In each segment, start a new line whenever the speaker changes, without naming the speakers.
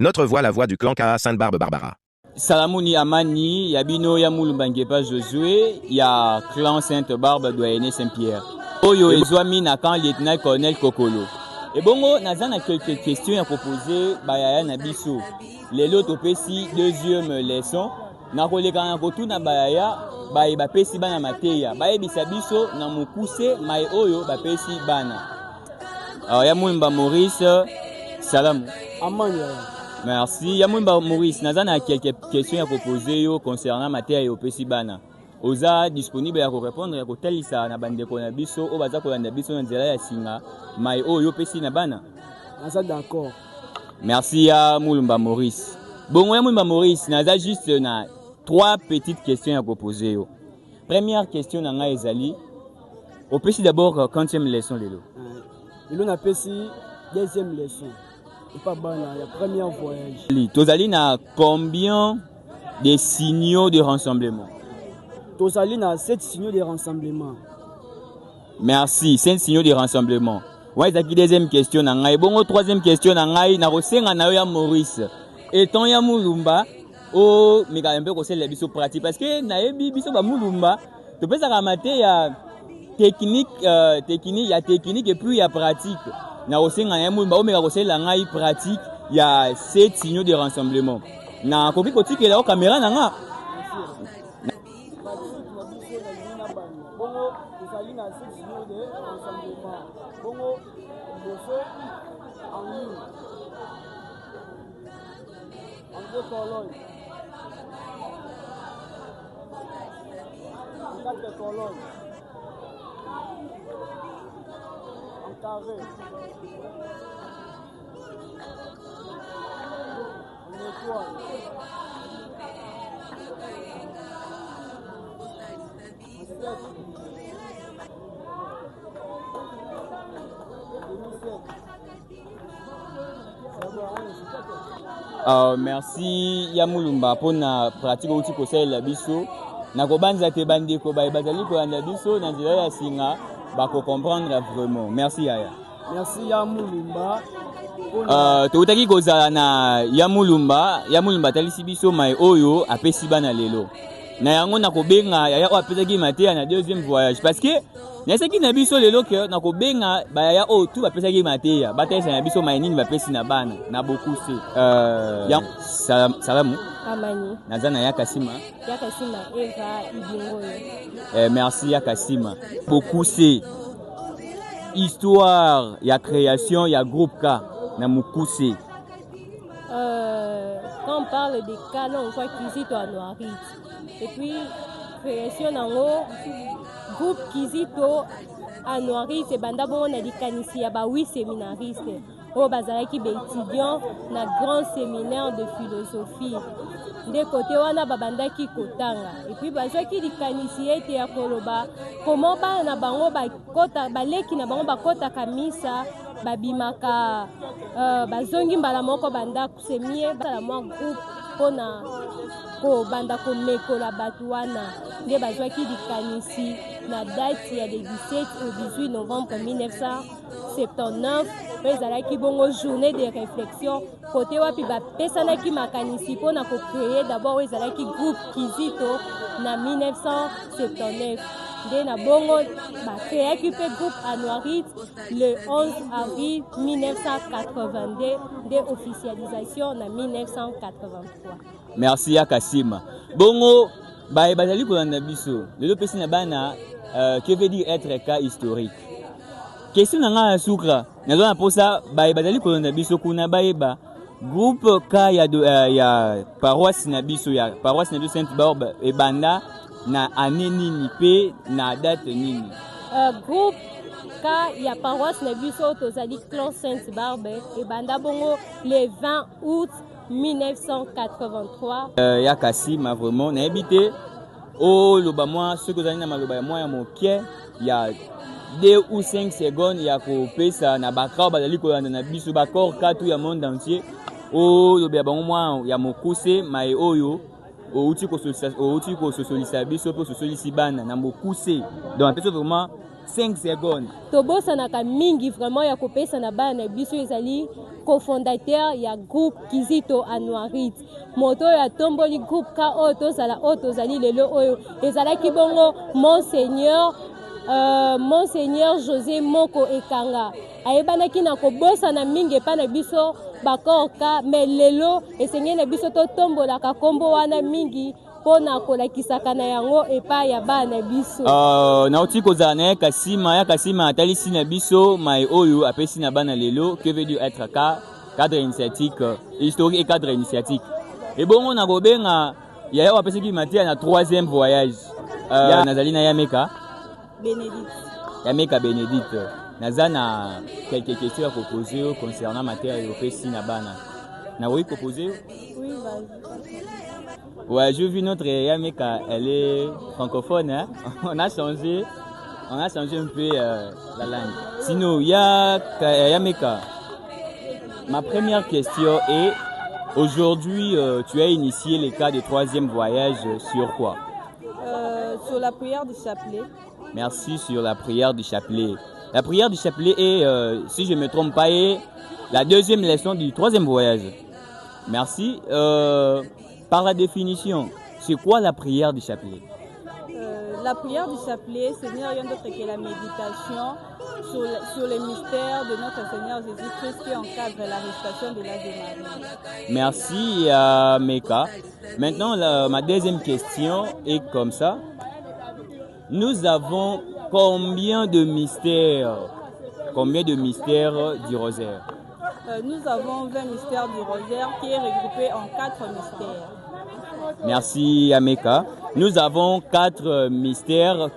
Notre voix, la voix du clan Kaa Sainte-Barbe Barbara.
Salamuni Amani, Yabino Yamulumbangepa Josué, ya clan Sainte-Barbe Doyenné Saint-Pierre. Oyo ezwami na camp lieutenant colonel Kokolo. Et bongo, nazana quelques questions à proposer bayaya na biso. Lelo topesi deuxième leçon. Na koleka na kotuna bayaya, baye bapesi bana mateya. Baye bisabiso na mukuse mai oyo bapesi bana. Alors Yamulumba Maurice, salam.
Amani.
Merci. Yamulumba Maurice, nazana quelques questions à proposer concernant mateya et opesi bana. Oza disponible à répondre à kotalisa na bandeko na biso o baza kolanda biso na nzela ya singa mai oyo pesi na bana.
Naza d'accord.
Merci ya Mulumba Maurice. Bon, ya Mulumba Maurice, naza juste na trois petites questions à proposer yo. Première question na nga ezali opesi d'abord quantième leçon lelo.
Lelo na pesi deuxième leçon. Et pas bana ya première voyage.
Tozali na combien de signaux de rassemblement?
Tozali na 7 signaux de rassemblement.
Merci, 7 signaux de rassemblement. Ouais, c'est la deuxième question. Bon, troisième question. Na rosenga na ya Maurice. Étant ya Mulumba, oh, mais quand même peu conseil la biso pratique parce que na yebi biso ba Mulumba, tu peux ça ramater ya technique, technique et puis il y a pratique. Na rosenga ya Mulumba, oh, mais conseil la ngai pratique, il y a 7 signaux de rassemblement. Na kopi koti ke la caméra na nga.
Bongo, tozali na 7 signaux de rassemblement. Bongo, boso en ligne. En deux colonnes. En 4 colonnes. En carré. En étoile.
Merci Yamulumba pour na pratique outil conseil la biso na kobanza te bandeko ba bazali ko anda biso na nzela ya singa ba ko comprendre vraiment. Merci Yaya.
Merci Yamulumba.
Totaki kozala na Yamulumba talisi biso mai oyo apesi bana lelo. Na yango na kobenga Yaya o apesaki mateya na deuxième voyage parce que nesaki na biso lelo ke na kobenga bayaya o tu bapesaki mateya batesa na biso mai nini bapesi na bana na bokuse. Salamu.
Amani.
Nazana Yakasima.
Yakasima Eva Ibingoyo.
Merci Yakasima. Bokuse. Histoire ya création ya groupe K na mukuse.
Quand on parle des cas, on voit Kizito à Noirit. Et puis, création en haut, groupe Kizito à Noirit, c'est Banda bon, on a dit qu'il y a 8 séminaristes. Au Bazaraki, étudiants dans grand séminaire de philosophie. De côté, on a Babanda qui Kotanga. Et puis, Bazaki dit qu'il était à Koloba. Comment on a bango bakota, baleki na bango bakota kamisa. Babimaka bazongi mbala moko banda kusemie bala mwa groupe pona ko banda ko mekola batu wana nde bazwaki likanisi na date ya le 17 au 18 novembre 1979 pe ezalaki bongo journée de réflexion kote wapi bapesanaki makanisi pona ko créer d'abord ezalaki groupe Kizito na 1979 de na bongo ba créaki pe groupe Anoirit le 11 avril 1982 de officialisation na 1983.
Merci Yakasima. Bongo ba bazali kolanda biso lelo pesi na bana que veut dire être cas historique. Question na nga sukra nazona posa ba bazali kolanda biso kuna baeba groupe K ya paroisse na biso Sainte-Barbe et banda na année nini pe na date nini.
Groupe K ya paroisse na biso tozali clan Sainte-Barbe et banda bongo le 20 août 1983.
Yakasima vraiment na habité au loba moi ce que zali na maloba ya moi ya mokie ya 2 ou 5 secondes ya ko pesa na bakra bazali ko na biso bakor katu ya monde entier o loba bango moi ya mokuse mai oyo outi ko socialisa biso po socialisi bana na mokuse donc vraiment 5 secondes.
tobosanaka mingi vraiment ya kopesa na bana na biso ezali cofondateur ya groupe Kizito Anuarit moto ya tomboli groupe ka oyo tozali lelo oyo ezalaki bongo Monseigneur José Moko Ekanga ayebanaki na kobosana mingi epa na biso bakorka me lelo esengeli na biso totombolaka kombo wana mingi pona kolakisaka na yango epa ya bana biso
nauti kozala na ya kasima atalisi na biso mai oyo apesi na bana lelo que veut dire être cadre initiatique historique et cadre initiatique et bongo na kobenga yaya oyo apesaki matia na 3e voyage nazali na Yameka Bénédicte naza na quelques questions à proposer concernant matière opesi na bana na oui proposer
oui vas-y.
Ouais, j'ai vu notre Yameka, elle est francophone, hein? On a changé un peu la langue. Sinon, Yameka, ma première question est, aujourd'hui, tu as initié les cas de 3e voyage sur quoi?
Sur la prière du chapelet.
Merci, sur la prière du chapelet. La prière du chapelet est, si je ne me trompe pas, est la 2e leçon du 3e voyage. Merci. Par la définition, c'est quoi la prière du chapelet?
La prière du chapelet, ce n'est rien d'autre que la méditation sur les mystères de notre Seigneur Jésus-Christ qui encadre l'arrestation de l'Ave Marie.
Merci Meka. Maintenant, ma 2e question est comme ça. Nous avons combien de mystères du rosaire?
Nous avons 20 mystères du rosaire qui est regroupé en 4 mystères.
Merci Ameka. Nous avons 4 mystères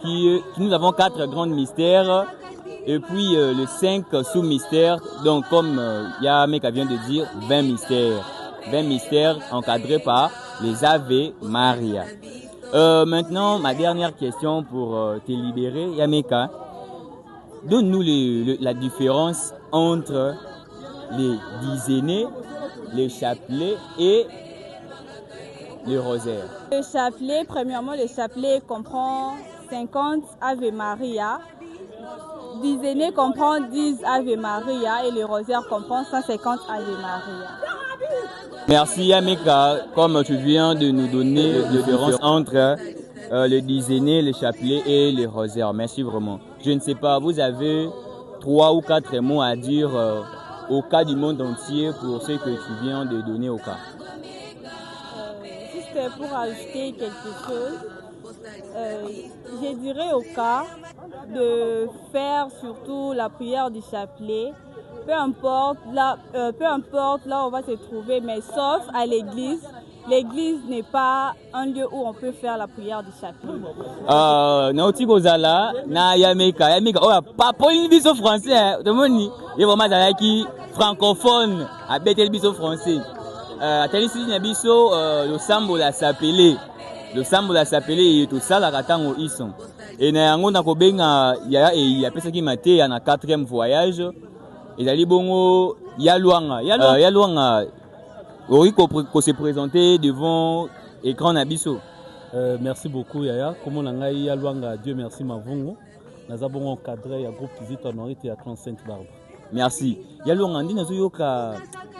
nous avons 4 grands mystères et puis les 5 sous-mystères. Donc comme Ameka vient de dire, 20 mystères. 20 mystères encadrés par les Ave Maria. Maintenant, ma dernière question pour te libérer, Yameka. Donne-nous la différence entre les dizaines, les chapelets et le rosaire.
Le chapelet, premièrement, le chapelet comprend 50 Ave Maria. Dizaines comprend 10 Ave Maria et le rosaire comprend 150 Ave Maria.
Merci Yameka, comme tu viens de nous donner la différence entre le dizaine, le chapelet et le rosaire. Merci vraiment. Je ne sais pas, vous avez 3 ou 4 mots à dire au cas du monde entier pour ce que tu viens de donner au cas.
Juste pour ajouter quelque chose, je dirais au cas de faire surtout la prière du chapelet, peu importe là où on va se trouver, mais sauf à l'église. L'église n'est pas un lieu où on peut faire la prière du chapelet.
Nauti Kozala, na Yameka, oh, pas une biso français, tout le monde, il y a vraiment qui francophone, à bêter le biso français. Atalisi na biso, le sambo la s'appeler, et tout ça, la ratango ison. Et na yango na kobenga, il y a personne qui m'a été en 4e voyage, et d'aller bongo, Yaluanga. Oui, qu'on s'est présenté devant écran Nabiso.
Merci beaucoup Yaya. Comment nangai Yaluanga, Dieu merci Mavungo. Nous avons encadré un groupe Kizito Anuarit et à Sainte-Barbe.
Merci. Yaluanga ndi nazo yoka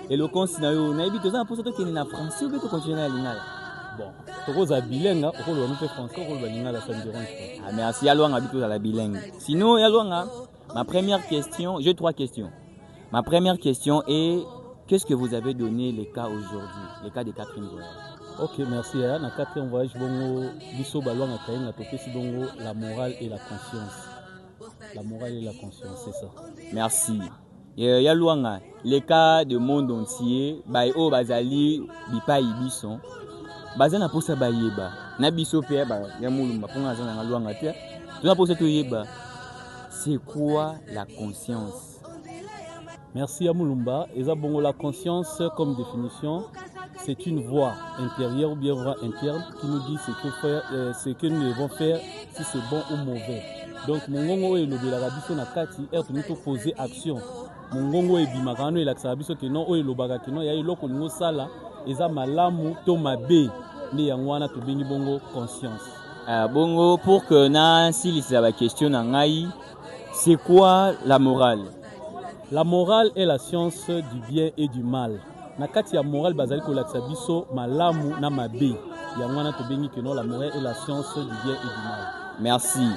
éloquence na yo na ebito za poso to kene na français ou bien to continuer na lingala.
Bon, tokoza bilingue, on va nous faire français, on va lingala ça ne dérange pas.
Ah merci Yaluanga bito la bilingue. Sinon Yaluanga, ma première question, j'ai 3 questions. Ma première question est qu'est-ce que vous avez donné les cas aujourd'hui, les cas des 4e voyage?
Ok, merci. Dans le 4e voyage, la morale et la conscience. La morale et la conscience, c'est ça.
Merci. Yaluanga, les cas du monde entier, Bayo Bazali, Bipa Ibison, Bazana Posa Bayeba, Nabiso Peba, Yamulumba, Pongazana Luanga, tu n'as pas Yeba. C'est quoi la conscience?
Merci à Moulumba. Et ça, bon, la conscience, comme définition, c'est une voix intérieure ou bien voix interne qui nous dit ce que nous devons faire, si c'est bon ou mauvais. Donc, mon gongo est le de la rabiso na kati, est nous poser action. Mon gongo est bimakano et l'axabiso que non, est le bagakino, ya iloko lingo sala, et ça malamu to mabe, ne yangwana to bengi bongo conscience.
Bongo, pour que na si la question na ngai, C'est quoi la morale?
La morale est la science du bien et du mal. Nakati ya morale bazali ko lakisa biso malamu na mabe. Ya mwana to bengi que non, la morale est la science du bien et du mal.
Merci.